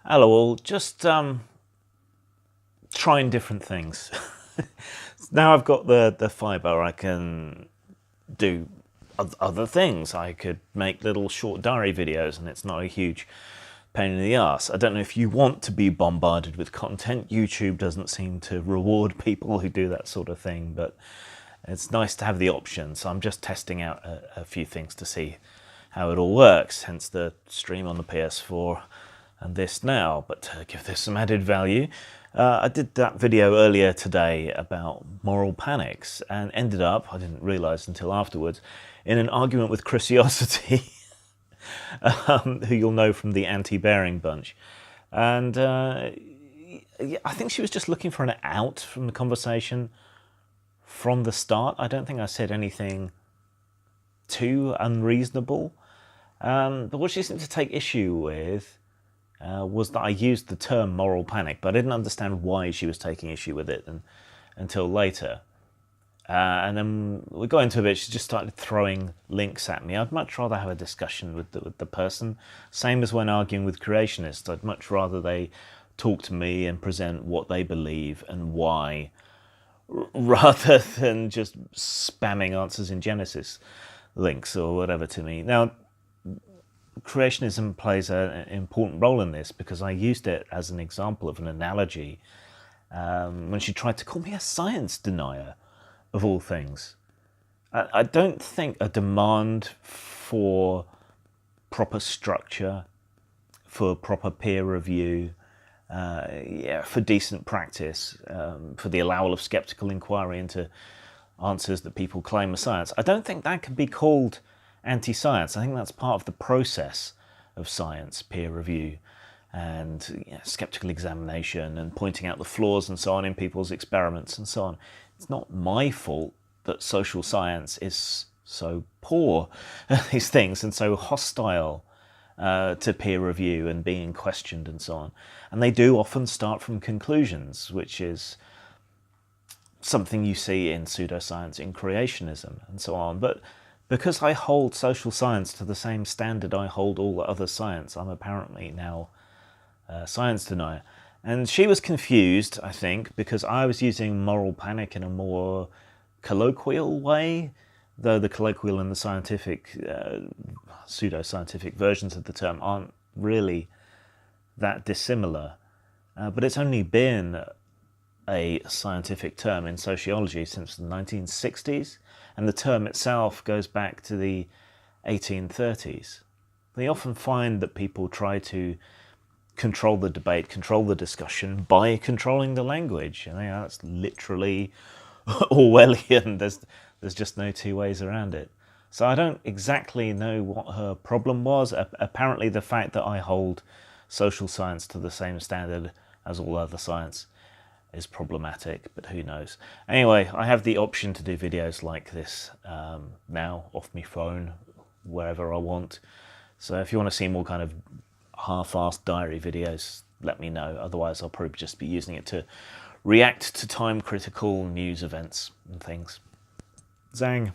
Hello all, just trying different things. Now I've got the fibre, I can do other things. I could make little short diary videos and it's not a huge pain in the arse. I don't know if you want to be bombarded with content. YouTube doesn't seem to reward people who do that sort of thing, but it's nice to have the option. So I'm just testing out a few things to see how it all works, hence the stream on the PS4 and this now. But to give this some added value, I did that video earlier today about moral panics and ended up, I didn't realise until afterwards, in an argument with Chrisiosity, who you'll know from the anti-bearing bunch. And I think she was just looking for an out from the conversation from the start. I don't think I said anything too unreasonable. But what she seemed to take issue with was that I used the term moral panic, but I didn't understand why she was taking issue with it until later. And then we got into a bit, she just started throwing links at me. I'd much rather have a discussion with the person. Same as when arguing with creationists. I'd much rather they talk to me and present what they believe and why, rather than just spamming answers in Genesis links or whatever to me. Now, creationism plays an important role in this because I used it as an example of an analogy when she tried to call me a science denier, of all things. I don't think a demand for proper structure, for proper peer review, for decent practice, for the allowal of skeptical inquiry into answers that people claim are science, I don't think that can be called anti-science. I think that's part of the process of science, peer review and skeptical examination and pointing out the flaws and so on in people's experiments and so on. It's not my fault that social science is so poor at these things and so hostile to peer review and being questioned and so on. And they do often start from conclusions, which is something you see in pseudoscience, in creationism and so on. But because I hold social science to the same standard I hold all other science, I'm apparently now a science denier. And she was confused, I think, because I was using moral panic in a more colloquial way, though the colloquial and the scientific, pseudo-scientific versions of the term aren't really that dissimilar. But it's only been a scientific term in sociology since the 1960s, and the term itself goes back to the 1830s. They often find that people try to control the debate, control the discussion by controlling the language, and that's literally Orwellian. There's just no two ways around it. So I don't exactly know what her problem was. Apparently the fact that I hold social science to the same standard as all other science is problematic, but who knows. Anyway, I have the option to do videos like this now off my phone, wherever I want. So if you want to see more kind of half-assed diary videos, let me know. Otherwise, I'll probably just be using it to react to time-critical news events and things. Zang.